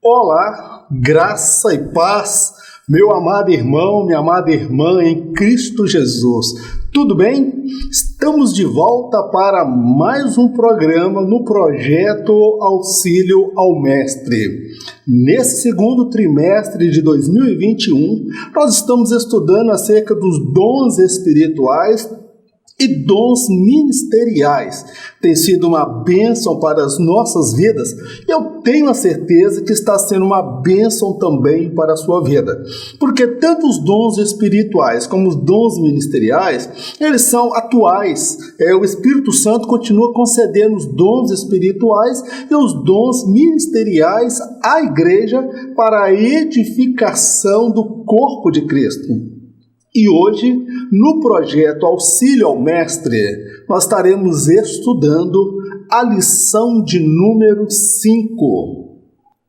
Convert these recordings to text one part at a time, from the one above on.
Olá, graça e paz, meu amado irmão, minha amada irmã em Cristo Jesus. Tudo bem? Estamos de volta para mais um programa no projeto Auxílio ao Mestre. Nesse segundo trimestre de 2021, nós estamos estudando acerca dos dons espirituais e dons ministeriais. Tem sido uma bênção para as nossas vidas. Eu tenho a certeza que está sendo uma bênção também para a sua vida. Porque tanto os dons espirituais como os dons ministeriais, eles são atuais. O Espírito Santo continua concedendo os dons espirituais e os dons ministeriais à igreja para a edificação do corpo de Cristo. E hoje, no projeto Auxílio ao Mestre, nós estaremos estudando a lição de número 5,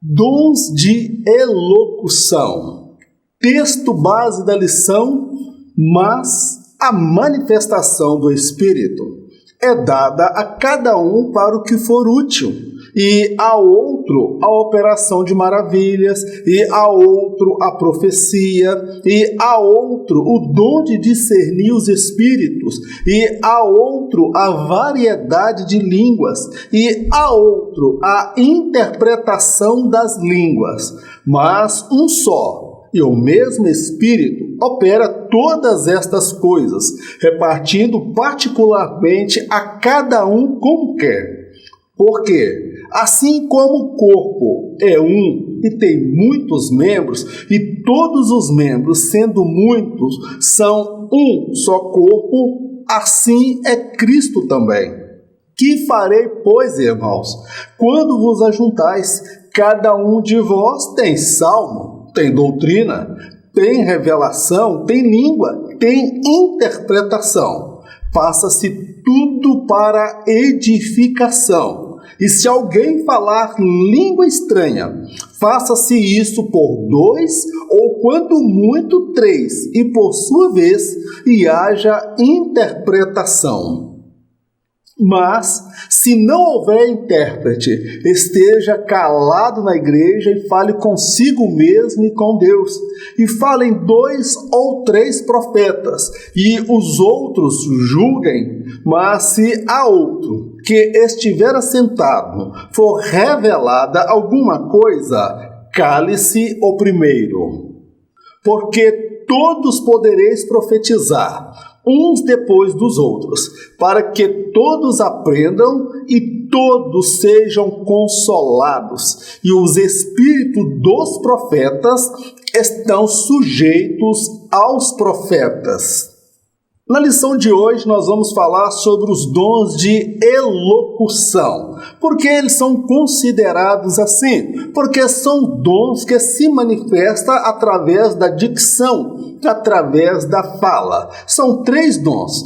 Dons de Elocução. Texto base da lição, mas a manifestação do Espírito é dada a cada um para o que for útil. E a outro a operação de maravilhas, e a outro a profecia, e a outro o dom de discernir os espíritos, e a outro a variedade de línguas, e a outro a interpretação das línguas. Mas um só e o mesmo Espírito opera todas estas coisas, repartindo particularmente a cada um como quer. Porque assim como o corpo é um e tem muitos membros, e todos os membros, sendo muitos, são um só corpo, assim é Cristo também. Que farei, pois, irmãos, quando vos ajuntais? Cada um de vós tem salmo, tem doutrina, tem revelação, tem língua, tem interpretação. Faça-se tudo para edificação. E se alguém falar língua estranha, faça-se isso por 2 ou quanto muito 3, e por sua vez, e haja interpretação. Mas, se não houver intérprete, esteja calado na igreja e fale consigo mesmo e com Deus. E falem 2 ou 3 profetas, e os outros julguem. Mas se a outro que estiver assentado for revelada alguma coisa, cale-se o primeiro. Porque todos podereis profetizar, uns depois dos outros, para que todos aprendam e todos sejam consolados. E os espíritos dos profetas estão sujeitos aos profetas. Na lição de hoje nós vamos falar sobre os dons de elocução. Por que eles são considerados assim? Porque são dons que se manifestam através da dicção, através da fala. São 3 dons.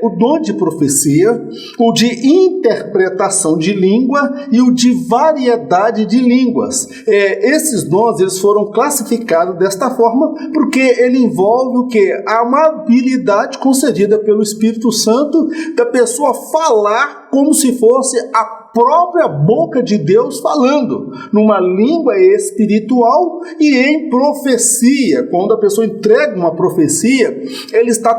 O dom de profecia, o de interpretação de língua e o de variedade de línguas. Esses dons eles foram classificados desta forma porque ele envolve o quê? Uma habilidade concedida pelo Espírito Santo da pessoa falar como se fosse a própria boca de Deus falando, numa língua espiritual e em profecia. Quando a pessoa entrega uma profecia, ele está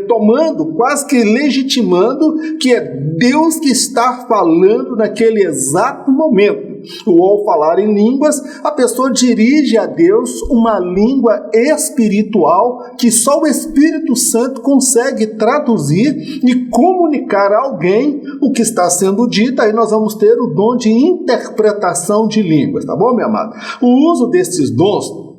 tomando, quase que legitimando que é Deus que está falando naquele exato momento. Ou ao falar em línguas, a pessoa dirige a Deus uma língua espiritual que só o Espírito Santo consegue traduzir e comunicar a alguém o que está sendo dito. Aí nós vamos ter o dom de interpretação de línguas, tá bom, meu amado? O uso desses dons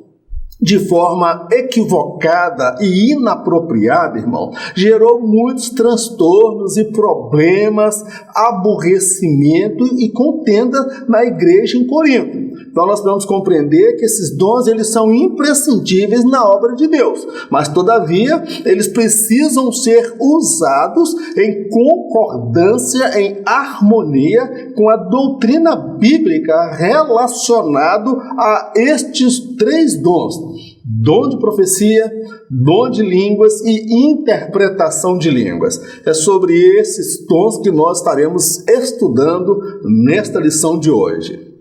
de forma equivocada e inapropriada, irmão, gerou muitos transtornos e problemas, aborrecimento e contenda na igreja em Corinto. Então nós devemos compreender que esses dons eles são imprescindíveis na obra de Deus, mas todavia eles precisam ser usados em concordância, em harmonia com a doutrina bíblica relacionado a estes 3 dons. dom de profecia, dom de línguas e interpretação de línguas. É sobre esses dons que nós estaremos estudando nesta lição de hoje.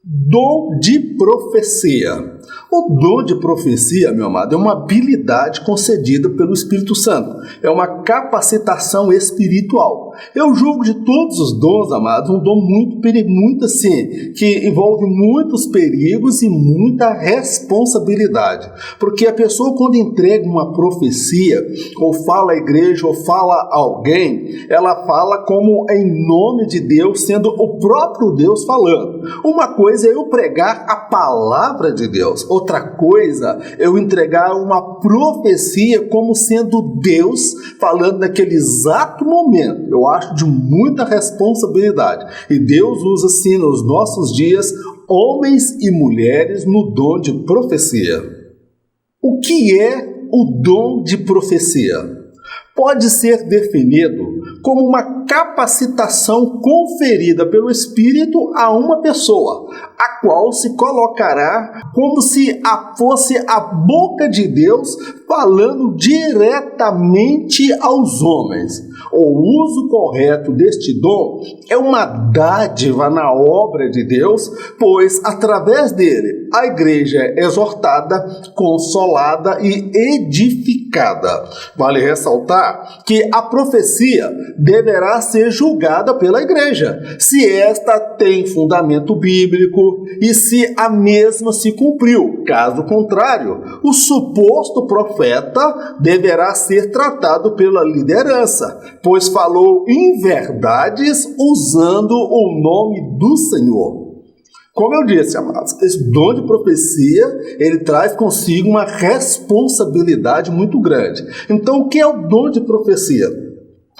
Dom de profecia. O dom de profecia, meu amado, é uma habilidade concedida pelo Espírito Santo. É uma capacitação espiritual. Eu julgo de todos os dons, amados, um dom muito assim, que envolve muitos perigos e muita responsabilidade. Porque a pessoa, quando entrega uma profecia, ou fala à igreja, ou fala a alguém, ela fala como em nome de Deus, sendo o próprio Deus falando. Uma coisa é eu pregar a palavra de Deus. Outra coisa é eu entregar uma profecia como sendo Deus falando naquele exato momento. Eu acho de muita responsabilidade. E Deus usa, sim, nos nossos dias, homens e mulheres no dom de profecia. O que é o dom de profecia? Pode ser definido como uma capacitação conferida pelo Espírito a uma pessoa, a qual se colocará como se fosse a boca de Deus falando diretamente aos homens. O uso correto deste dom é uma dádiva na obra de Deus, pois através dele a igreja é exortada, consolada e edificada. Vale ressaltar que a profecia deverá ser julgada pela igreja, se esta tem fundamento bíblico e se a mesma se cumpriu. Caso contrário, o suposto profeta deverá ser tratado pela liderança, pois falou inverdades usando o nome do Senhor. Como eu disse, amados, esse dom de profecia, ele traz consigo uma responsabilidade muito grande. Então, o que é o dom de profecia?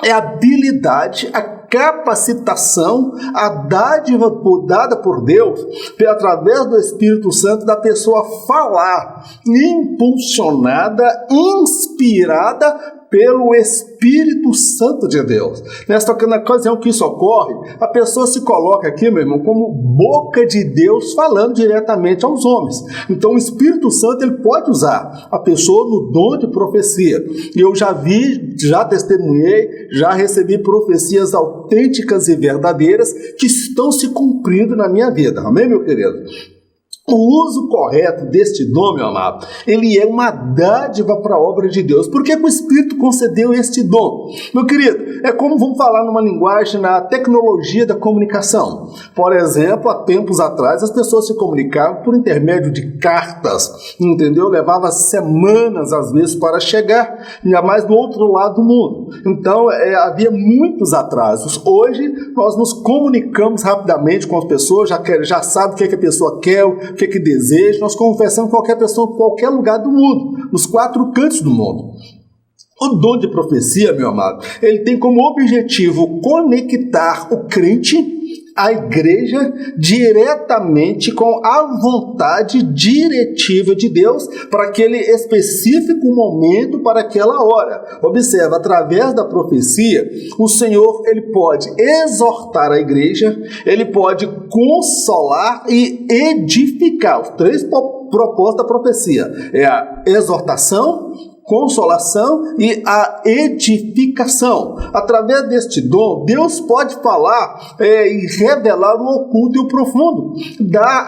É a habilidade, a capacitação, a dádiva dada por Deus, através do Espírito Santo, da pessoa falar, impulsionada, inspirada pelo Espírito Santo de Deus. Nesta ocasião que isso ocorre, a pessoa se coloca aqui, meu irmão, como boca de Deus falando diretamente aos homens. Então o Espírito Santo, ele pode usar a pessoa no dom de profecia. Eu já vi, já testemunhei, já recebi profecias autênticas e verdadeiras que estão se cumprindo na minha vida. Amém, meu querido? O uso correto deste dom, meu amado, ele é uma dádiva para a obra de Deus. Por que o Espírito concedeu este dom? Meu querido, é como vamos falar numa linguagem na tecnologia da comunicação. Por exemplo, há tempos atrás, as pessoas se comunicavam por intermédio de cartas, entendeu? Levava semanas, às vezes, para chegar, ainda mais do outro lado do mundo. Então, havia muitos atrasos. Hoje, nós nos comunicamos rapidamente com as pessoas, já sabe o que a pessoa quer, o que deseja, nós conversamos com qualquer pessoa em qualquer lugar do mundo, nos 4 cantos do mundo. O dom de profecia, meu amado, ele tem como objetivo conectar o crente, a igreja, diretamente com a vontade diretiva de Deus para aquele específico momento, para aquela hora. Observa, através da profecia, o Senhor, ele pode exortar a igreja, ele pode consolar e edificar. Os 3 propósitos da profecia é a exortação, consolação e a edificação. Através deste dom, Deus pode falar e revelar o oculto e o profundo,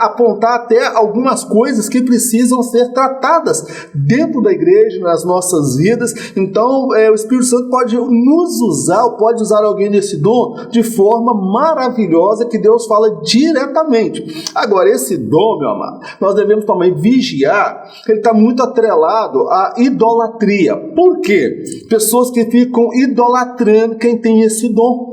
apontar até algumas coisas que precisam ser tratadas dentro da igreja, nas nossas vidas. Então, o Espírito Santo pode nos usar, ou pode usar alguém nesse dom de forma maravilhosa, que Deus fala diretamente. Agora, esse dom, meu amado, nós devemos também vigiar, ele está muito atrelado à idolatria. Por quê? Pessoas que ficam idolatrando quem tem esse dom,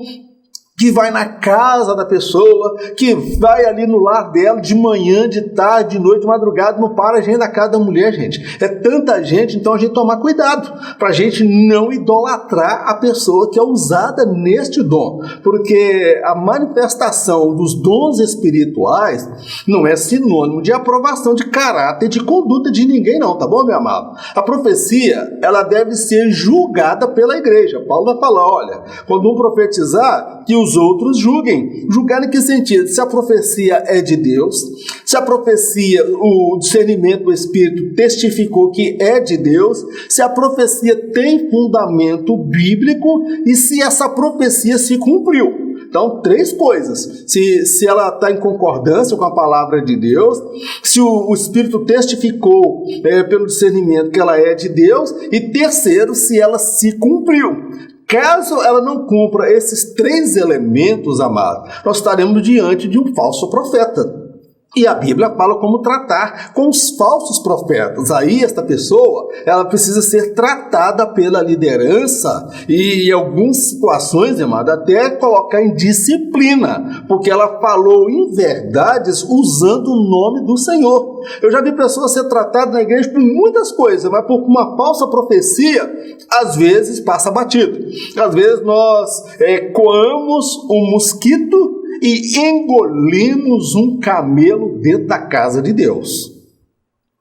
que vai na casa da pessoa, que vai ali no lar dela de manhã, de tarde, de noite, de madrugada, não para a gente na casa da mulher, gente. É tanta gente, então a gente tomar cuidado, para a gente não idolatrar a pessoa que é usada neste dom, porque a manifestação dos dons espirituais não é sinônimo de aprovação de caráter e de conduta de ninguém não, tá bom, meu amado? A profecia, ela deve ser julgada pela igreja. Paulo vai falar, olha, quando um profetizar, que os os outros julguem. Julgar em que sentido? Se a profecia é de Deus, se a profecia, o discernimento do Espírito testificou que é de Deus, se a profecia tem fundamento bíblico e se essa profecia se cumpriu. Então, 3 coisas. Se ela está em concordância com a palavra de Deus, se o Espírito testificou pelo discernimento que ela é de Deus, e terceiro, se ela se cumpriu. Caso ela não cumpra esses 3 elementos, amados, nós estaremos diante de um falso profeta. E a Bíblia fala como tratar com os falsos profetas. Aí esta pessoa, ela precisa ser tratada pela liderança e em algumas situações, amado, até colocar em disciplina, porque ela falou inverdades usando o nome do Senhor. Eu já vi pessoas ser tratadas na igreja por muitas coisas, mas por uma falsa profecia, às vezes passa batido. Às vezes nós coamos um mosquito e engolimos um camelo dentro da casa de Deus.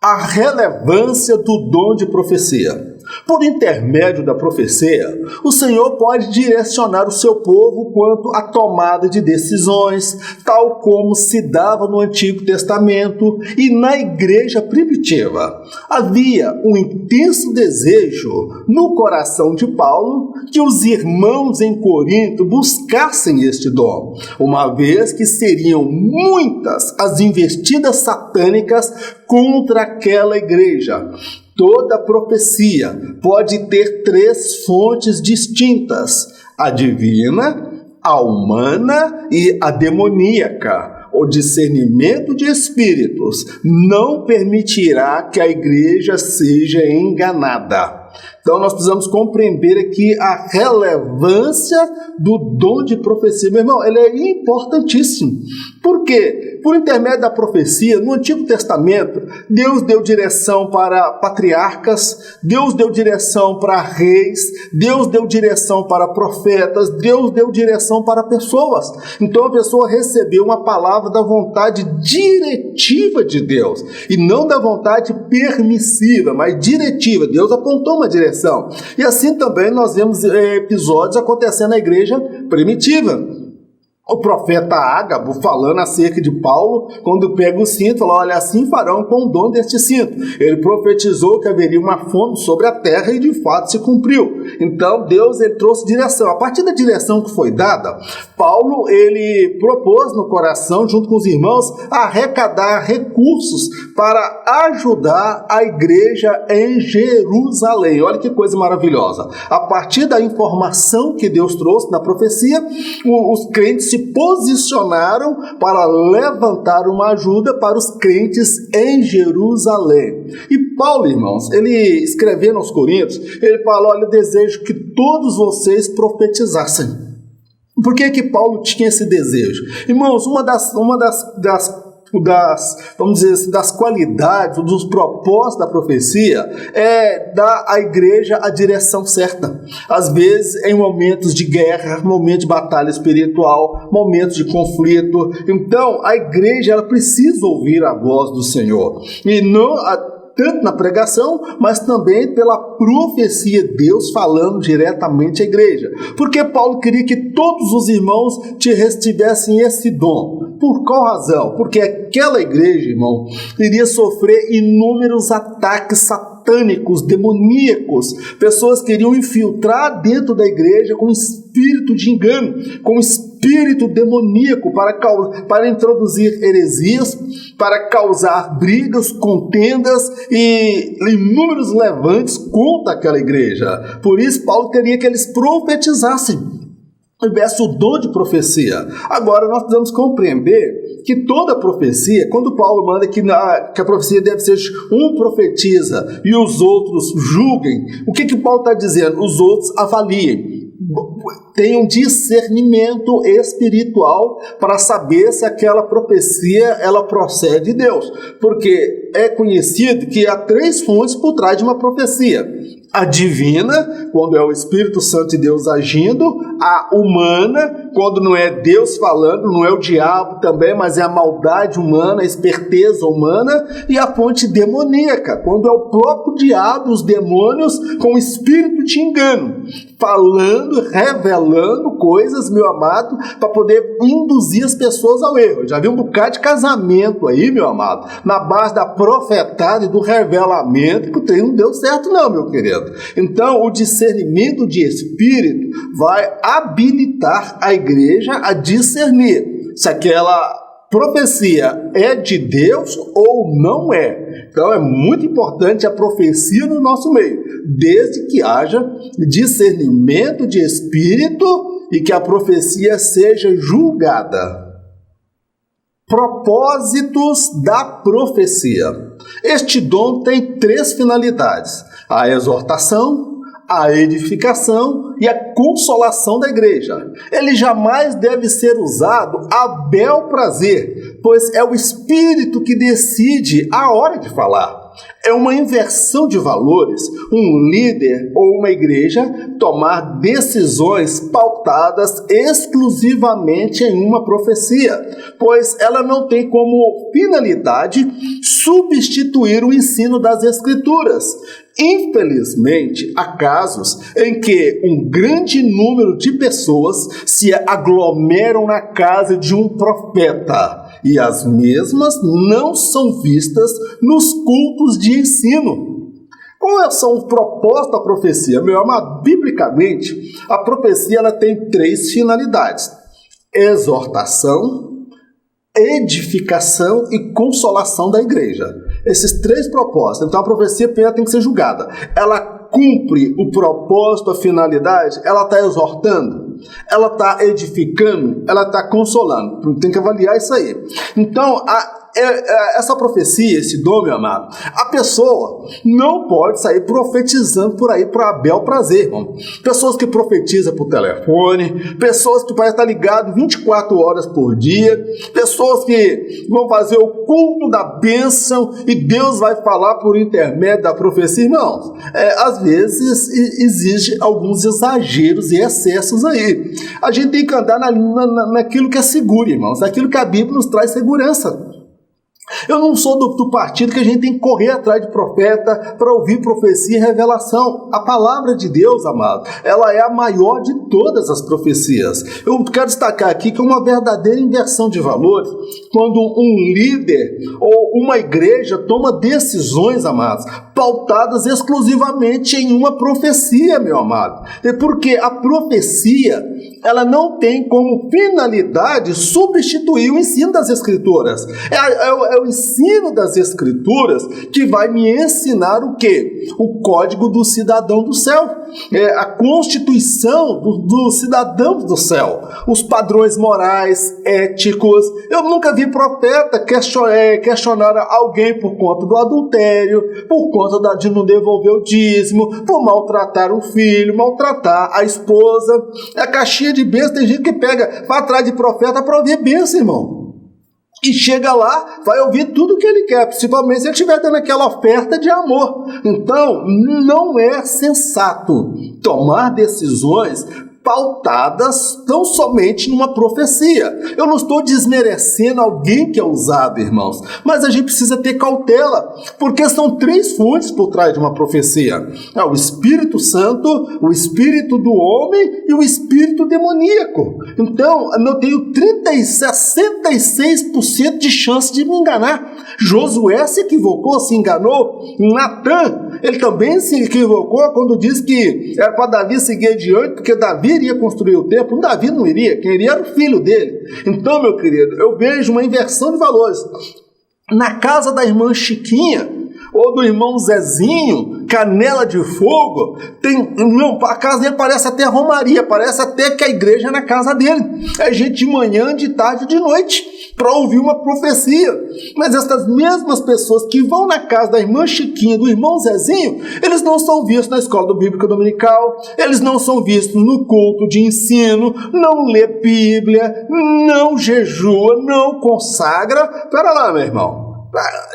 A relevância do dom de profecia. Por intermédio da profecia, o Senhor pode direcionar o seu povo quanto à tomada de decisões, tal como se dava no Antigo Testamento e na igreja primitiva. Havia um intenso desejo no coração de Paulo que os irmãos em Corinto buscassem este dom, uma vez que seriam muitas as investidas satânicas contra aquela igreja. Toda profecia pode ter 3 fontes distintas: a divina, a humana e a demoníaca. O discernimento de espíritos não permitirá que a igreja seja enganada. Então nós precisamos compreender aqui a relevância do dom de profecia. Meu irmão, ele é importantíssimo. Por quê? Por intermédio da profecia, no Antigo Testamento, Deus deu direção para patriarcas, Deus deu direção para reis, Deus deu direção para profetas, Deus deu direção para pessoas. Então a pessoa recebeu uma palavra da vontade diretiva de Deus, e não da vontade permissiva, mas diretiva. Deus apontou uma direção. E assim também nós vemos episódios acontecendo na igreja primitiva. O profeta Ágabo falando acerca de Paulo, quando pega o cinto, fala: olha, assim farão com o dom deste cinto. Ele profetizou que haveria uma fome sobre a terra e de fato se cumpriu. Então Deus ele trouxe direção. A partir da direção que foi dada, Paulo ele propôs no coração, junto com os irmãos, arrecadar recursos para ajudar a igreja em Jerusalém. Olha que coisa maravilhosa. A partir da informação que Deus trouxe na profecia, os crentes se posicionaram para levantar uma ajuda para os crentes em Jerusalém. E Paulo, irmãos, ele escrevendo aos Coríntios, ele fala: olha, eu desejo que todos vocês profetizassem. Por que Paulo tinha esse desejo? Irmãos, uma das vamos dizer assim, das qualidades, dos propósitos da profecia é dar à igreja a direção certa. Às vezes, em momentos de guerra, momentos de batalha espiritual, momentos de conflito. Então, a igreja ela precisa ouvir a voz do Senhor. E não tanto na pregação, mas também pela profecia, Deus falando diretamente à igreja. Porque Paulo queria que todos os irmãos tivessem esse dom. Por qual razão? Porque aquela igreja, irmão, iria sofrer inúmeros ataques satânicos, demoníacos. Pessoas queriam infiltrar dentro da igreja com espírito de engano, com espírito demoníaco para introduzir heresias, para causar brigas, contendas e inúmeros levantes contra aquela igreja. Por isso, Paulo queria que eles profetizassem. Tivesse o dom de profecia. Agora, nós precisamos compreender que toda profecia, quando Paulo manda que a profecia deve ser um profetiza e os outros julguem, o que Paulo está dizendo? Os outros avaliem. Tenham discernimento espiritual para saber se aquela profecia ela procede de Deus. Porque é conhecido que há 3 fontes por trás de uma profecia: A divina, quando é o Espírito Santo de Deus agindo, a humana, quando não é Deus falando, não é o diabo também, mas é a maldade humana, a esperteza humana, e a fonte demoníaca, quando é o próprio diabo, os demônios com o espírito de engano, falando, revelando coisas, meu amado, para poder induzir as pessoas ao erro. Eu já vi um bocado de casamento aí, meu amado, na base da profetada e do revelamento, que o trem não deu certo não, meu querido. Então, o discernimento de espírito vai habilitar a igreja a discernir se aquela profecia é de Deus ou não é. Então, é muito importante a profecia no nosso meio, desde que haja discernimento de espírito e que a profecia seja julgada. Propósitos da profecia. Este dom tem 3 finalidades: a exortação, a edificação e a consolação da igreja. Ele jamais deve ser usado a bel prazer, pois é o Espírito que decide a hora de falar. É uma inversão de valores, um líder ou uma igreja tomar decisões pautadas exclusivamente em uma profecia, pois ela não tem como finalidade substituir o ensino das Escrituras. Infelizmente, há casos em que um grande número de pessoas se aglomeram na casa de um profeta e as mesmas não são vistas nos cultos de ensino. Quais são os propósitos da profecia? Meu amado, biblicamente, a profecia ela tem 3 finalidades: exortação, edificação e consolação da igreja. Esses 3 propósitos. Então a profecia primeiro tem que ser julgada. Ela cumpre o propósito, a finalidade? Ela está exortando? Ela está edificando? Ela está consolando? Tem que avaliar isso aí. Então, essa profecia, esse dom, meu amado, a pessoa não pode sair profetizando por aí para bel prazer, irmão. Pessoas que profetizam por telefone, pessoas que parecem estar ligadas 24 horas por dia, pessoas que vão fazer o culto da bênção e Deus vai falar por intermédio da profecia. Irmãos, às vezes exige alguns exageros e excessos aí. A gente tem que andar naquilo que é seguro, irmãos, naquilo que a Bíblia nos traz segurança. Eu não sou do partido que a gente tem que correr atrás de profeta para ouvir profecia e revelação. A palavra de Deus, amado, ela é a maior de todas as profecias. Eu quero destacar aqui que é uma verdadeira inversão de valores quando um líder ou uma igreja toma decisões, amados, pautadas exclusivamente em uma profecia, meu amado. É porque a profecia, ela não tem como finalidade substituir o ensino das Escrituras. É o ensino das Escrituras que vai me ensinar o quê? O código do cidadão do céu. A constituição do cidadão do céu. Os padrões morais, éticos. Eu nunca vi profeta questionar alguém por conta do adultério, por conta de não devolver o dízimo, por maltratar o filho, maltratar a esposa. A caixinha de bênção, tem gente que vai atrás de profeta para ouvir bênção, irmão. E chega lá, vai ouvir tudo o que ele quer, principalmente se ele estiver dando aquela oferta de amor. Então, não é sensato tomar decisões pautadas tão somente numa profecia. Eu não estou desmerecendo alguém que é usado, irmãos, mas a gente precisa ter cautela, porque são 3 fontes por trás de uma profecia: o Espírito Santo, o Espírito do homem e o Espírito demoníaco. Então, eu tenho 66% de chance de me enganar. Josué se equivocou, se enganou. Natã, ele também se equivocou quando disse que era para Davi seguir adiante, porque Davi iria construir o templo. Davi não iria, quem iria era o filho dele. Então, meu querido, eu vejo uma inversão de valores. Na casa da irmã Chiquinha, ou do irmão Zezinho, Canela de Fogo, a casa dele parece até romaria, parece até que a igreja é na casa dele. É gente de manhã, de tarde e de noite, para ouvir uma profecia. Mas essas mesmas pessoas que vão na casa da irmã Chiquinha, do irmão Zezinho, eles não são vistos na escola bíblica dominical, eles não são vistos no culto de ensino, não lê Bíblia, não jejua, não consagra. Pera lá, meu irmão.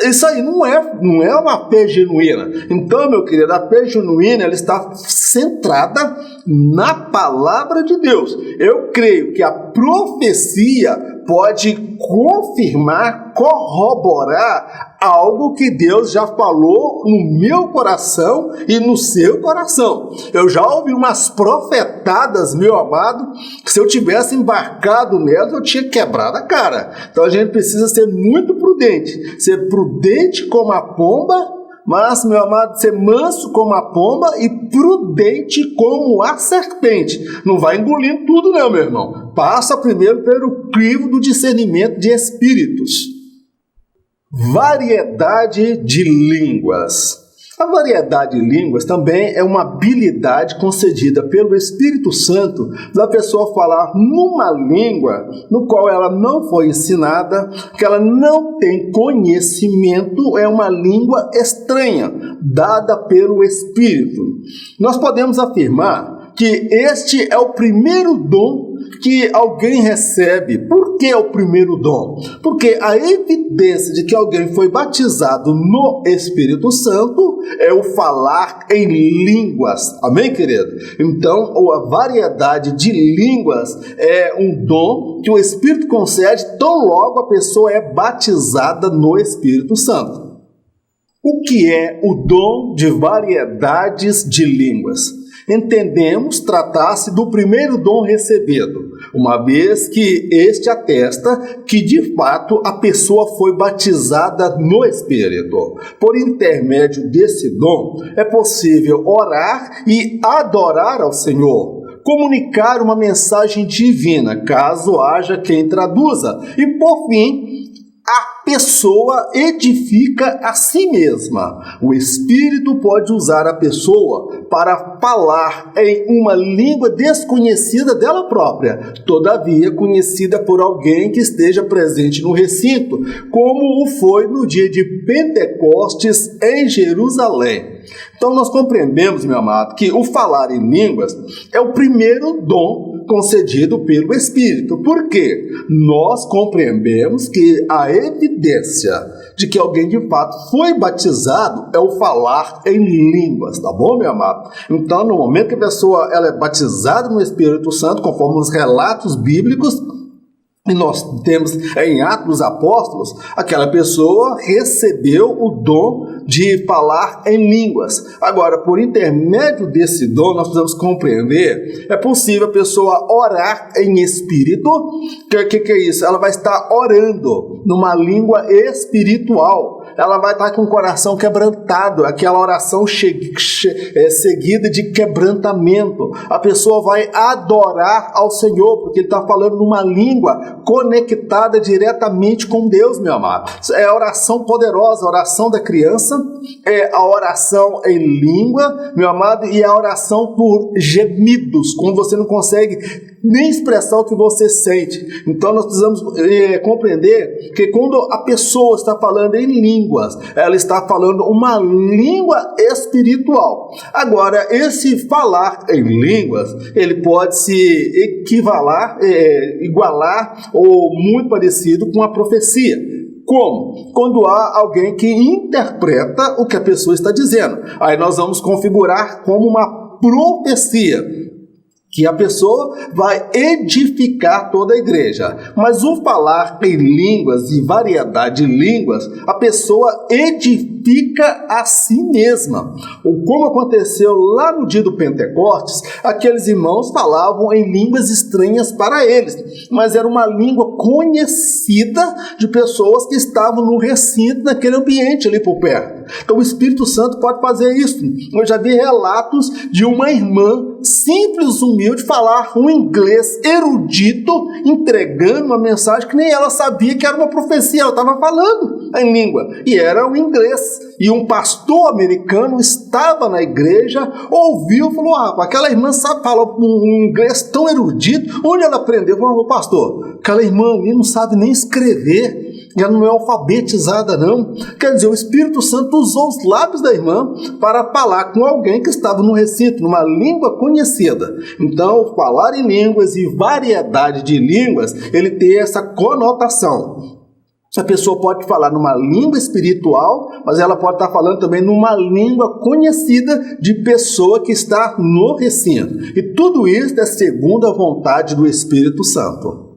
Isso aí não é uma fé genuína. Então, meu querido, a fé genuína ela está centrada na palavra de Deus. Eu creio que a profecia pode confirmar, corroborar algo que Deus já falou no meu coração e no seu coração. Eu já ouvi umas profetadas, meu amado, que se eu tivesse embarcado nelas, eu tinha quebrado a cara. Então a gente precisa ser muito prudente. Ser prudente como a pomba, mas, meu amado, ser manso como a pomba e prudente como a serpente. Não vai engolindo tudo não, meu irmão. Passa primeiro pelo crivo do discernimento de espíritos. Variedade de línguas. A variedade de línguas também é uma habilidade concedida pelo Espírito Santo da pessoa falar numa língua no qual ela não foi ensinada, que ela não tem conhecimento, é uma língua estranha, dada pelo Espírito. Nós podemos afirmar que este é o primeiro dom que alguém recebe. Por que é o primeiro dom? Porque a evidência de que alguém foi batizado no Espírito Santo é o falar em línguas. Amém, querido? Então, a variedade de línguas é um dom que o Espírito concede tão logo a pessoa é batizada no Espírito Santo. O que é o dom de variedades de línguas? Entendemos tratar-se do primeiro dom recebido, uma vez que este atesta que de fato a pessoa foi batizada no Espírito. Por intermédio desse dom, é possível orar e adorar ao Senhor, comunicar uma mensagem divina, caso haja quem traduza, e por fim, a pessoa edifica a si mesma. O Espírito pode usar a pessoa para falar em uma língua desconhecida dela própria, todavia conhecida por alguém que esteja presente no recinto, como o foi no dia de Pentecostes em Jerusalém. Então nós compreendemos, meu amado, que o falar em línguas é o primeiro dom concedido pelo Espírito. Por quê? Nós compreendemos que a evidência de que alguém de fato foi batizado é o falar em línguas, tá bom, meu amado? Então, no momento que a pessoa ela é batizada no Espírito Santo, conforme os relatos bíblicos, e nós temos em Atos dos Apóstolos, aquela pessoa recebeu o dom de falar em línguas. Agora, por intermédio desse dom, nós precisamos compreender, é possível a pessoa orar em espírito. O que é isso? Ela vai estar orando numa língua espiritual. Ela vai estar com o coração quebrantado, aquela oração seguida de quebrantamento. A pessoa vai adorar ao Senhor, porque ele está falando numa língua conectada diretamente com Deus, meu amado. É a oração poderosa, a oração da criança, é a oração em língua, meu amado, e a oração por gemidos, quando você não consegue nem expressar o que você sente. Então nós precisamos compreender que quando a pessoa está falando em línguas, ela está falando uma língua espiritual. Agora, esse falar em línguas, ele pode se igualar ou muito parecido com a profecia. Como? Quando há alguém que interpreta o que a pessoa está dizendo. Aí nós vamos configurar como uma profecia, que a pessoa vai edificar toda a igreja. Mas o falar em línguas e variedade de línguas, a pessoa edifica a si mesma. Ou como aconteceu lá no dia do Pentecostes, aqueles irmãos falavam em línguas estranhas para eles, mas era uma língua conhecida de pessoas que estavam no recinto, naquele ambiente ali por perto. Então o Espírito Santo pode fazer isso. Eu já vi relatos de uma irmã simples, humilde, falar um inglês erudito, entregando uma mensagem que nem ela sabia que era uma profecia. Ela estava falando em língua, e era o inglês. E um pastor americano estava na igreja, ouviu e falou: aquela irmã sabe falar um inglês tão erudito, onde ela aprendeu? Falou: pastor, aquela irmã ali não sabe nem escrever, ela não é alfabetizada não. Quer dizer, o Espírito Santo usou os lábios da irmã para falar com alguém que estava no recinto, numa língua conhecida. Então, falar em línguas e variedade de línguas, ele tem essa conotação. Essa pessoa pode falar numa língua espiritual, mas ela pode estar falando também numa língua conhecida de pessoa que está no recinto. E tudo isso é segundo a vontade do Espírito Santo.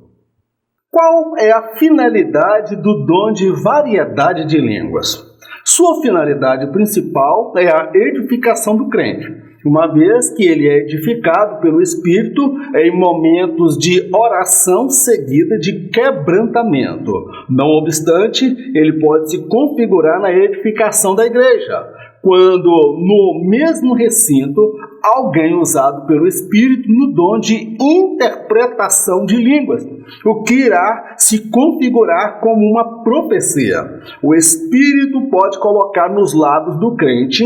Qual é a finalidade do dom de variedade de línguas? Sua finalidade principal é a edificação do crente, uma vez que ele é edificado pelo Espírito em momentos de oração seguida de quebrantamento. Não obstante, ele pode se configurar na edificação da igreja, quando no mesmo recinto alguém usado pelo Espírito no dom de interpretação de línguas, o que irá se configurar como uma profecia. O Espírito pode colocar nos lábios do crente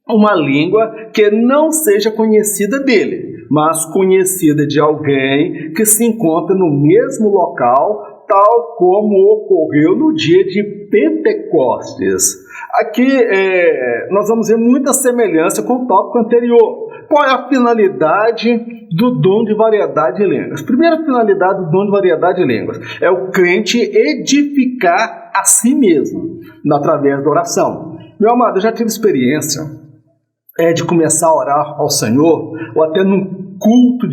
uma língua que não seja conhecida dele, mas conhecida de alguém que se encontra no mesmo local, tal como ocorreu no dia de Pentecostes. Aqui nós vamos ver muita semelhança com o tópico anterior. Qual é a finalidade do dom de variedade de línguas? Primeira finalidade do dom de variedade de línguas é o crente edificar a si mesmo, através da oração. Meu amado, eu já tive experiência de começar a orar ao Senhor, ou até num culto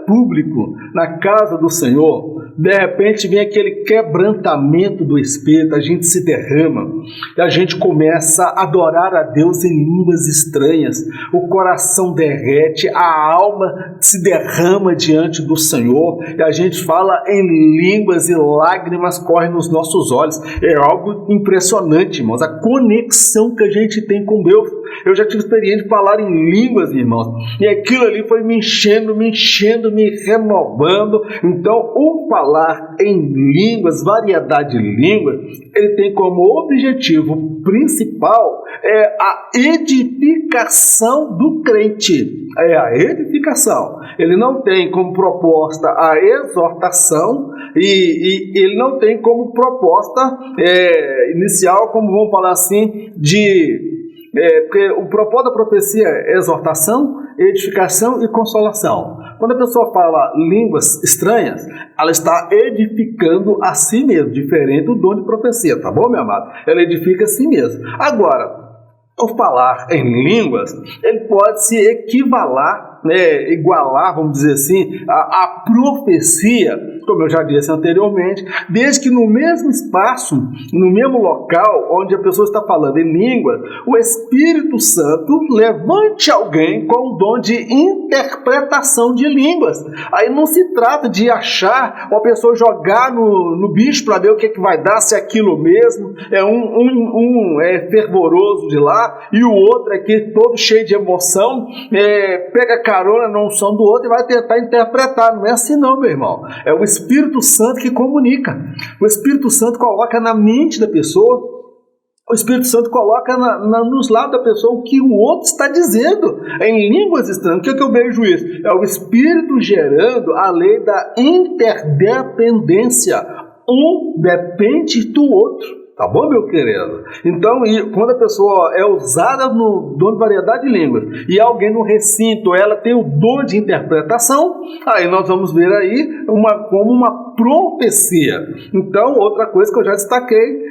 público, na casa do Senhor. De repente vem aquele quebrantamento do Espírito, a gente se derrama, e a gente começa a adorar a Deus em línguas estranhas, o coração derrete, a alma se derrama diante do Senhor, e a gente fala em línguas e lágrimas correm nos nossos olhos. É algo impressionante, irmãos, a conexão que a gente tem com Deus. Eu já tive experiência de falar em línguas, irmãos, e aquilo ali foi me enchendo, me renovando. Então, o falar em línguas, variedade de línguas, ele tem como objetivo principal a edificação do crente. É a edificação. Ele não tem como proposta a exortação e ele não tem como proposta inicial, como vamos falar assim, porque o propósito da profecia é exortação, edificação e consolação. Quando a pessoa fala línguas estranhas, ela está edificando a si mesma, diferente do dom de profecia, tá bom, meu amado? Ela edifica a si mesma. Agora, o falar em línguas, ele pode se igualar, vamos dizer assim, a profecia, como eu já disse anteriormente, desde que no mesmo espaço, no mesmo local onde a pessoa está falando em língua, o Espírito Santo levante alguém com o dom de interpretação de línguas. Aí não se trata de achar uma pessoa jogar no bicho para ver o que vai dar, se é aquilo mesmo, um é fervoroso de lá e o outro aqui todo cheio de emoção, pega carona na unção do outro e vai tentar interpretar. Não é assim não, meu irmão. É o Espírito Santo que comunica. O Espírito Santo coloca na mente da pessoa, o Espírito Santo coloca nos lábios da pessoa o que o outro está dizendo em línguas estranhas. O que eu vejo isso? É o Espírito gerando a lei da interdependência. Um depende do outro. Tá bom, meu querido? Então, quando a pessoa é usada no dom de variedade de línguas e alguém no recinto, ela tem o dom de interpretação, aí nós vamos ver aí como uma profecia. Então, outra coisa que eu já destaquei,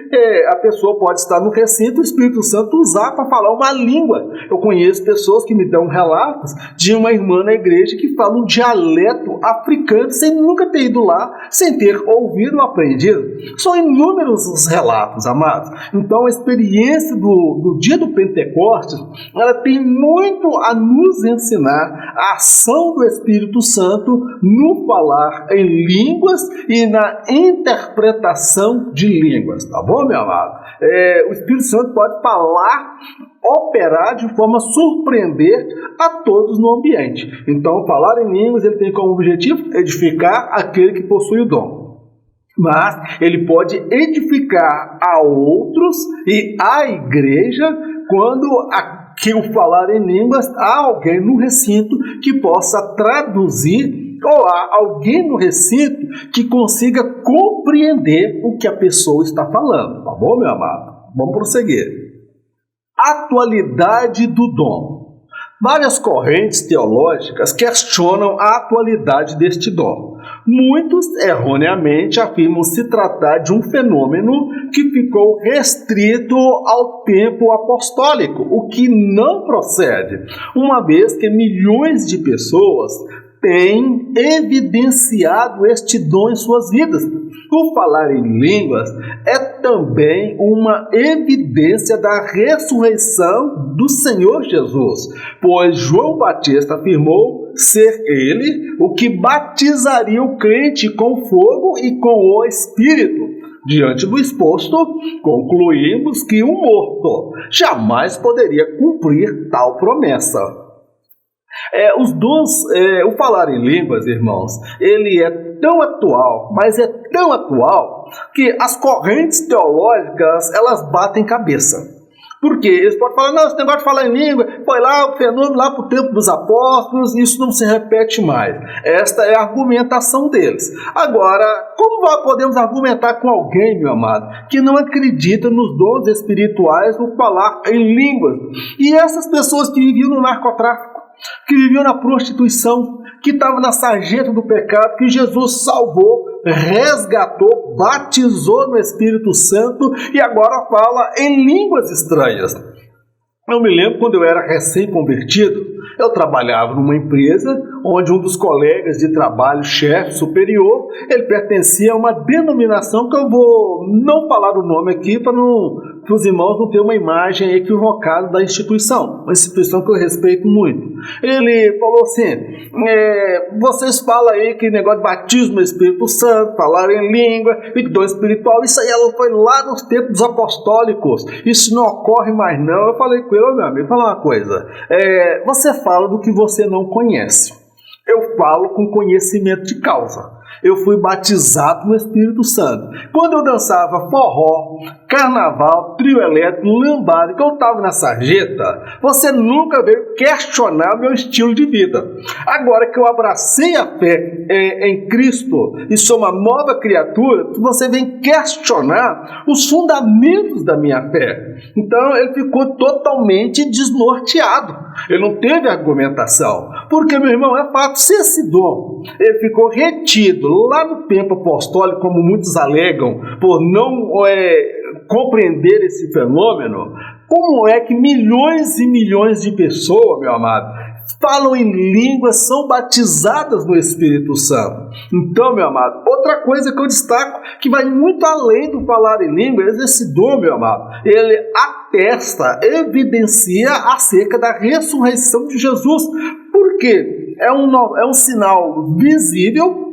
a pessoa pode estar no recinto, o Espírito Santo usar para falar uma língua. Eu conheço pessoas que me dão relatos de uma irmã na igreja que fala um dialeto africano sem nunca ter ido lá, sem ter ouvido ou aprendido. São inúmeros os relatos, amados. Então, a experiência do dia do Pentecostes, ela tem muito a nos ensinar a ação do Espírito Santo no falar em línguas e na interpretação de línguas, tá bom, meu amado? O Espírito Santo pode falar, operar de forma a surpreender a todos no ambiente. Então, falar em línguas, ele tem como objetivo edificar aquele que possui o dom. Mas ele pode edificar a outros e a igreja quando que o falar em línguas há alguém no recinto que possa traduzir, ou há alguém no recinto que consiga compreender o que a pessoa está falando. Tá bom, meu amado? Vamos prosseguir. Atualidade do dom. Várias correntes teológicas questionam a atualidade deste dom. Muitos, erroneamente, afirmam se tratar de um fenômeno que ficou restrito ao tempo apostólico, o que não procede, uma vez que milhões de pessoas têm evidenciado este dom em suas vidas. O falar em línguas é também uma evidência da ressurreição do Senhor Jesus, pois João Batista afirmou ser ele o que batizaria o crente com fogo e com o Espírito. Diante do exposto, concluímos que o morto jamais poderia cumprir tal promessa. Os dons, o falar em línguas, irmãos, ele é tão atual, mas é tão atual que as correntes teológicas, elas batem cabeça. Porque eles podem falar, não, esse negócio de falar em língua, foi lá o fenômeno lá para o tempo dos apóstolos, isso não se repete mais. Esta é a argumentação deles. Agora, como podemos argumentar com alguém, meu amado, que não acredita nos dons espirituais do falar em línguas? E essas pessoas que viviam no narcotráfico, que viviam na prostituição, que estavam na sarjeta do pecado, que Jesus salvou, resgatou, batizou no Espírito Santo e agora fala em línguas estranhas. Eu me lembro quando eu era recém-convertido, eu trabalhava numa empresa onde um dos colegas de trabalho, chefe superior, ele pertencia a uma denominação que eu vou não falar o nome aqui para os irmãos não terem uma imagem equivocada da instituição, uma instituição que eu respeito muito. Ele falou assim, vocês falam aí que negócio de batismo no Espírito Santo, falar em língua, e dom espiritual, isso aí ela foi lá nos tempos apostólicos, isso não ocorre mais não. Eu falei com ele, meu amigo, fala uma coisa, você fala do que você não conhece. Eu falo com conhecimento de causa. Eu fui batizado no Espírito Santo. Quando eu dançava forró, carnaval, trio elétrico, lambada, que eu estava na sarjeta, você nunca veio questionar meu estilo de vida. Agora que eu abracei a fé em Cristo e sou uma nova criatura, você vem questionar os fundamentos da minha fé. Então ele ficou totalmente desnorteado. Ele não teve argumentação. Porque, meu irmão, é fato, se esse dom ele ficou retido lá no tempo apostólico, como muitos alegam, por não compreender esse fenômeno, como é que milhões e milhões de pessoas, meu amado, falam em línguas, são batizadas no Espírito Santo? Então, meu amado, outra coisa que eu destaco, que vai muito além do falar em línguas, esse dom, meu amado, ele atesta, evidencia acerca da ressurreição de Jesus. Por quê? É um sinal visível,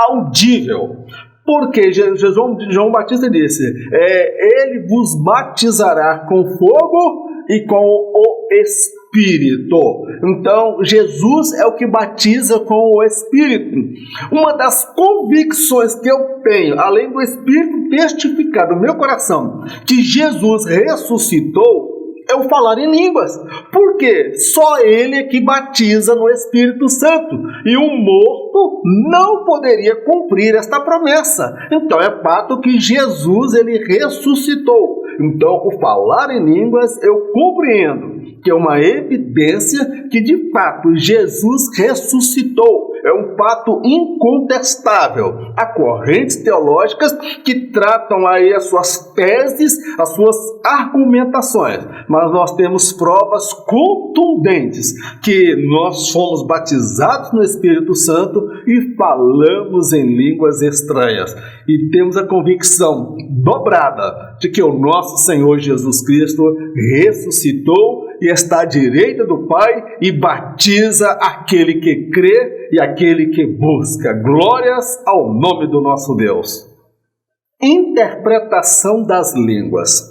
audível. Porque João Batista disse, ele vos batizará com fogo e com o Espírito. Então, Jesus é o que batiza com o Espírito. Uma das convicções que eu tenho, além do Espírito testificar no meu coração que Jesus ressuscitou, é o falar em línguas. Porque só ele é que batiza no Espírito Santo. E um morto não poderia cumprir esta promessa. Então é fato que Jesus ele ressuscitou. Então o falar em línguas eu compreendo que é uma evidência que de fato Jesus ressuscitou. É um fato incontestável. Há correntes teológicas que tratam aí as suas teses, as suas argumentações, mas nós temos provas contundentes que nós fomos batizados no Espírito Santo e falamos em línguas estranhas. E temos a convicção dobrada de que o nosso Senhor Jesus Cristo ressuscitou e está à direita do Pai e batiza aquele que crê e aquele que busca. Glórias ao nome do nosso Deus. Interpretação das línguas.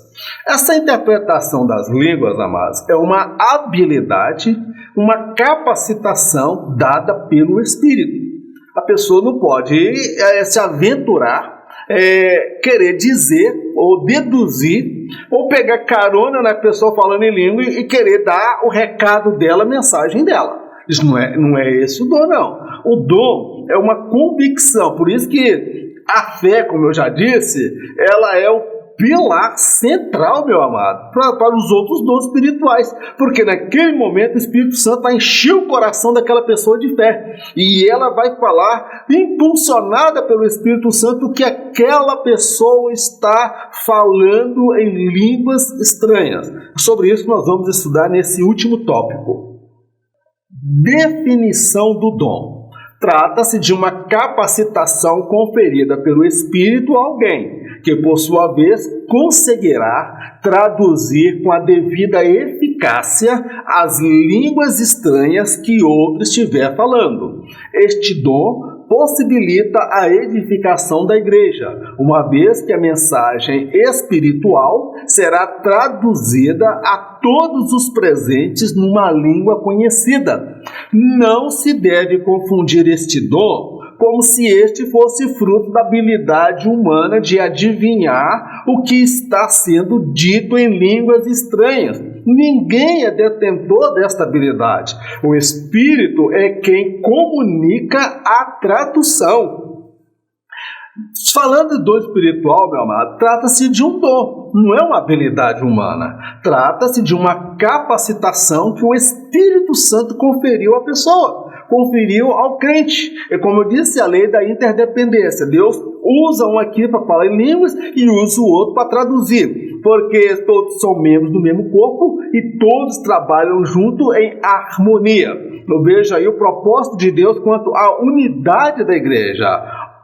Essa interpretação das línguas, amados, é uma habilidade, uma capacitação dada pelo Espírito. A pessoa não pode se aventurar, querer dizer ou deduzir ou pegar carona na pessoa falando em língua e querer dar o recado dela, a mensagem dela. Isso não é esse o dom, não. O dom é uma convicção. Por isso que a fé, como eu já disse, ela é o pilar central, meu amado, para os outros dons espirituais, porque naquele momento o Espírito Santo vai encher o coração daquela pessoa de fé, e ela vai falar, impulsionada pelo Espírito Santo, o que aquela pessoa está falando em línguas estranhas. Sobre isso nós vamos estudar nesse último tópico. Definição do dom. Trata-se de uma capacitação conferida pelo Espírito a alguém, que por sua vez conseguirá traduzir com a devida eficácia as línguas estranhas que outro estiver falando. Este dom possibilita a edificação da igreja, uma vez que a mensagem espiritual será traduzida a todos os presentes numa língua conhecida. Não se deve confundir este dom como se este fosse fruto da habilidade humana de adivinhar o que está sendo dito em línguas estranhas. Ninguém é detentor desta habilidade. O Espírito é quem comunica a tradução. Falando de dom espiritual, meu amado, trata-se de um dom, não é uma habilidade humana. Trata-se de uma capacitação que o Espírito Santo conferiu à pessoa, conferiu ao crente. É como eu disse, a lei da interdependência. Deus usa um aqui para falar em línguas e usa o outro para traduzir, porque todos são membros do mesmo corpo e todos trabalham junto em harmonia. Eu vejo aí o propósito de Deus quanto à unidade da igreja.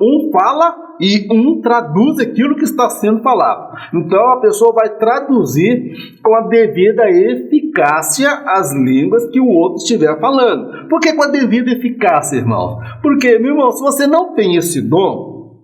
Um fala e um traduz aquilo que está sendo falado. Então a pessoa vai traduzir com a devida eficácia as línguas que o outro estiver falando. Por que com a devida eficácia, irmão? Porque, meu irmão, se você não tem esse dom,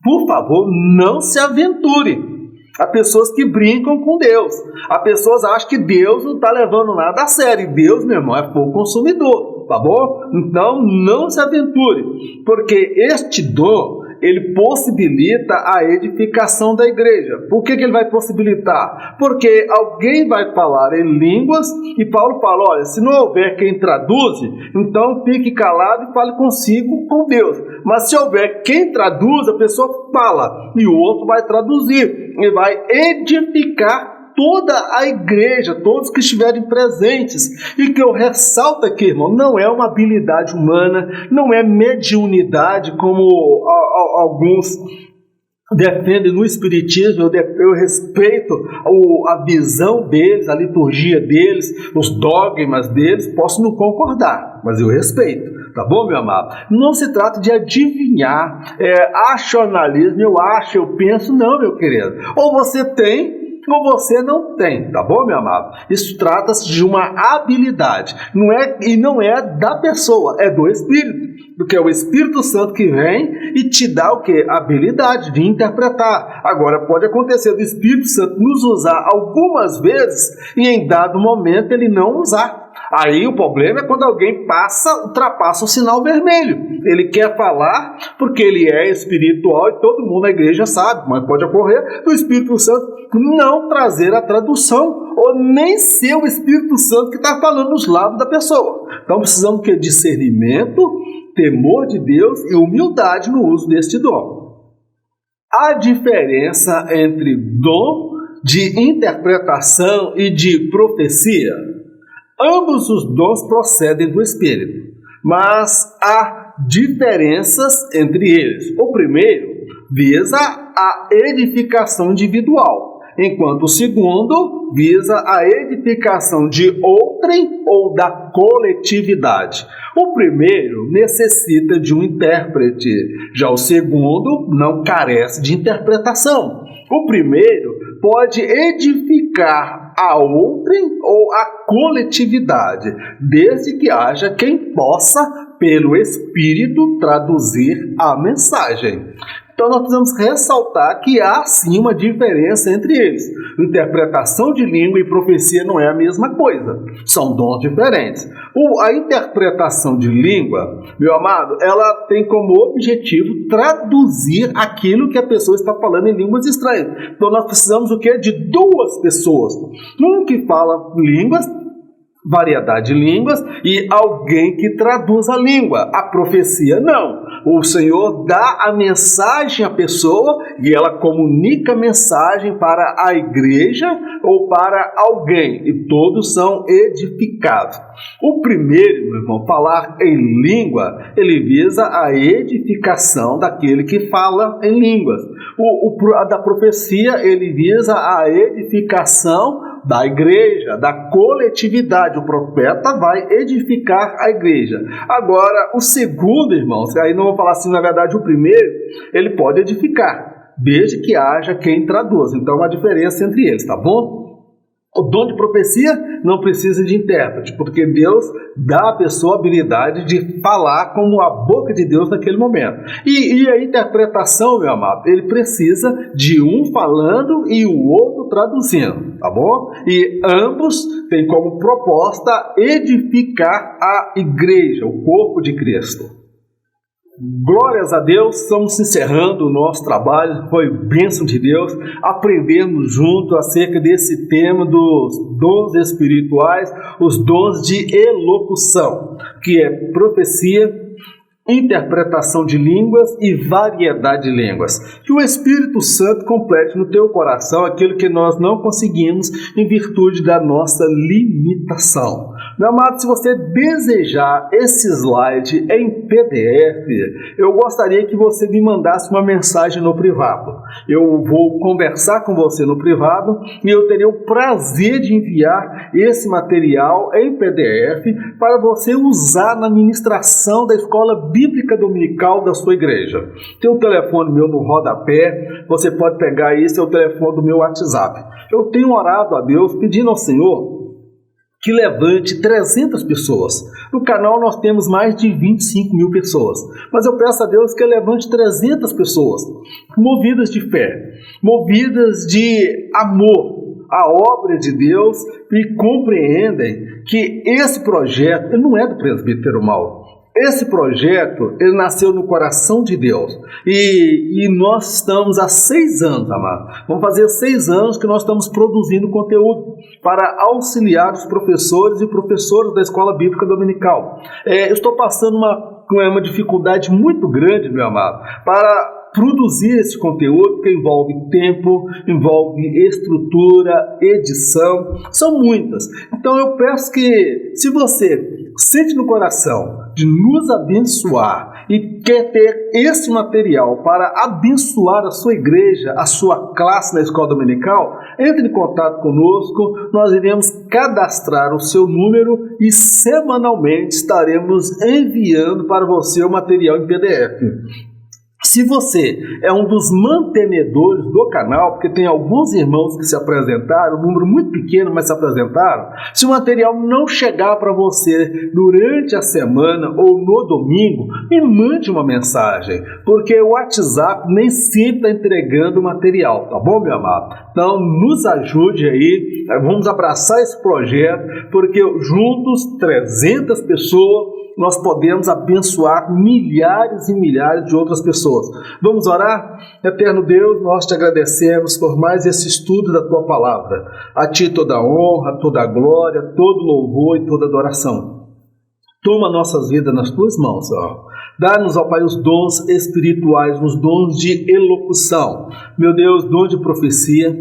por favor, não se aventure. Há pessoas que brincam com Deus. Há pessoas que acham que Deus não está levando nada a sério. Deus, meu irmão, é fogo consumidor, tá bom? Então, não se aventure, porque este dom, ele possibilita a edificação da igreja. Por que ele vai possibilitar? Porque alguém vai falar em línguas e Paulo fala, olha, se não houver quem traduz, então fique calado e fale consigo com Deus. Mas se houver quem traduz, a pessoa fala e o outro vai traduzir e vai edificar toda a igreja, todos que estiverem presentes. E que eu ressalto aqui, irmão, não é uma habilidade humana, não é mediunidade como alguns defendem no espiritismo. Eu respeito a visão deles, a liturgia deles, os dogmas deles, posso não concordar, mas eu respeito. Tá bom, meu amado? Não se trata de adivinhar, acionalismo, eu acho, eu penso, não, meu querido. Ou você tem, ou você não tem, tá bom, meu amado? Isso trata-se de uma habilidade, não é da pessoa, é do Espírito, porque é o Espírito Santo que vem e te dá o quê? A habilidade de interpretar. Agora, pode acontecer do Espírito Santo nos usar algumas vezes e em dado momento ele não usar. Aí o problema é quando alguém ultrapassa o sinal vermelho. Ele quer falar porque ele é espiritual e todo mundo na igreja sabe, mas pode ocorrer do Espírito Santo não trazer a tradução ou nem ser o Espírito Santo que está falando nos lábios da pessoa. Então precisamos de discernimento, temor de Deus e humildade no uso deste dom. A diferença entre dom de interpretação e de profecia. Ambos os dons procedem do Espírito, mas há diferenças entre eles. O primeiro visa a edificação individual, enquanto o segundo visa a edificação de outrem ou da coletividade. O primeiro necessita de um intérprete, já o segundo não carece de interpretação. O primeiro pode edificar a outrem ou a coletividade, desde que haja quem possa, pelo Espírito, traduzir a mensagem. Então nós precisamos ressaltar que há sim uma diferença entre eles. Interpretação de língua e profecia não é a mesma coisa, são dons diferentes. A interpretação de língua, meu amado, ela tem como objetivo traduzir aquilo que a pessoa está falando em línguas estranhas. Então nós precisamos o quê? De duas pessoas. Um que fala línguas variedade de línguas e alguém que traduz a língua. A profecia não. O Senhor dá a mensagem à pessoa e ela comunica a mensagem para a igreja ou para alguém, e todos são edificados. O primeiro, meu irmão, falar em língua, ele visa a edificação daquele que fala em línguas. A da profecia, ele visa a edificação da igreja, da coletividade. O profeta vai edificar a igreja. Agora, o segundo, irmãos, aí não vou falar assim, na verdade, o primeiro, ele pode edificar, desde que haja quem traduz. Então, há diferença entre eles, tá bom? O dom de profecia não precisa de intérprete, porque Deus dá à pessoa a habilidade de falar como a boca de Deus naquele momento. E a interpretação, meu amado, ele precisa de um falando e o outro traduzindo, tá bom? E ambos têm como proposta edificar a igreja, o corpo de Cristo. Glórias a Deus, estamos encerrando o nosso trabalho, foi bênção de Deus, aprendemos junto acerca desse tema dos dons espirituais, os dons de elocução, que é profecia, interpretação de línguas e variedade de línguas. Que o Espírito Santo complete no teu coração aquilo que nós não conseguimos em virtude da nossa limitação. Meu amado, se você desejar esse slide em PDF, eu gostaria que você me mandasse uma mensagem no privado. Eu vou conversar com você no privado e eu terei o prazer de enviar esse material em PDF para você usar na ministração da Escola Bíblica Dominical da sua igreja. Tem um telefone meu no rodapé, você pode pegar esse, é o telefone do meu WhatsApp. Eu tenho orado a Deus pedindo ao Senhor que levante 300 pessoas. No canal nós temos mais de 25 mil pessoas. Mas eu peço a Deus que levante 300 pessoas, movidas de fé, movidas de amor à obra de Deus e compreendem que esse projeto ele não é do presbítero Mauro. Esse projeto, ele nasceu no coração de Deus. E nós estamos há 6 anos, amado. Vamos fazer 6 anos que nós estamos produzindo conteúdo para auxiliar os professores e professoras da Escola Bíblica Dominical. Eu estou passando uma dificuldade muito grande, meu amado, para produzir esse conteúdo que envolve tempo, envolve estrutura, edição, são muitas. Então eu peço que, se você sente no coração de nos abençoar e quer ter esse material para abençoar a sua igreja, a sua classe na escola dominical, entre em contato conosco, nós iremos cadastrar o seu número e semanalmente estaremos enviando para você o material em PDF. Se você é um dos mantenedores do canal, porque tem alguns irmãos que se apresentaram, um número muito pequeno, mas se apresentaram, se o material não chegar para você durante a semana ou no domingo, me mande uma mensagem, porque o WhatsApp nem sempre está entregando o material, tá bom, meu amado? Então, nos ajude aí, vamos abraçar esse projeto, porque juntos, 300 pessoas, nós podemos abençoar milhares e milhares de outras pessoas. Vamos orar? Eterno Deus, nós te agradecemos por mais esse estudo da tua palavra. A ti toda a honra, toda a glória, todo louvor e toda adoração. Toma nossas vidas nas tuas mãos, ó. Dá-nos, ó Pai, os dons espirituais, os dons de elocução. Meu Deus, dom de profecia,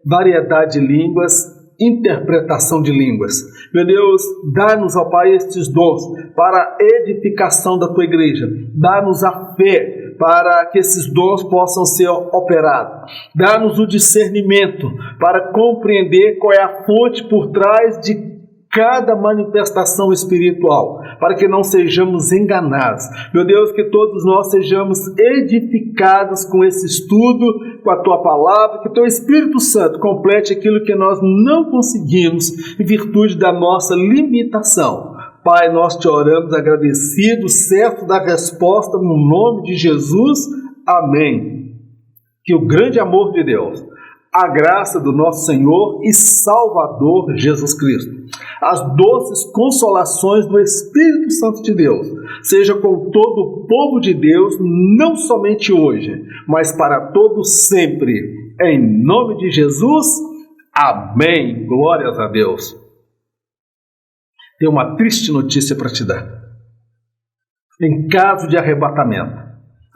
variedade de línguas, interpretação de línguas. Meu Deus, dá-nos, ó Pai, estes dons para a edificação da tua igreja. Dá-nos a fé para que esses dons possam ser operados. Dá-nos o discernimento para compreender qual é a fonte por trás de cada manifestação espiritual, para que não sejamos enganados. Meu Deus, que todos nós sejamos edificados com esse estudo, com a Tua Palavra, que Teu Espírito Santo complete aquilo que nós não conseguimos em virtude da nossa limitação. Pai, nós Te oramos agradecidos, certo da resposta no nome de Jesus. Amém. Que o grande amor de Deus, a graça do nosso Senhor e Salvador Jesus Cristo, as doces consolações do Espírito Santo de Deus, seja com todo o povo de Deus, não somente hoje, mas para todos sempre. Em nome de Jesus, amém. Glórias a Deus. Tenho uma triste notícia para te dar. Em caso de arrebatamento,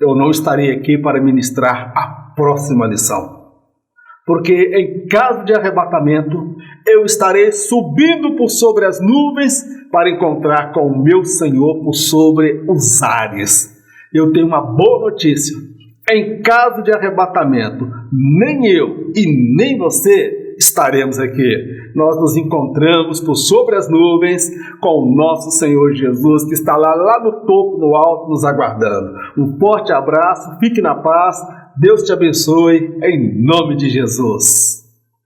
eu não estarei aqui para ministrar a próxima lição. Porque em caso de arrebatamento, eu estarei subindo por sobre as nuvens para encontrar com o meu Senhor por sobre os ares. Eu tenho uma boa notícia. Em caso de arrebatamento, nem eu e nem você estaremos aqui. Nós nos encontramos por sobre as nuvens com o nosso Senhor Jesus, que está lá no topo, no alto, nos aguardando. Um forte abraço, fique na paz, Deus te abençoe, em nome de Jesus.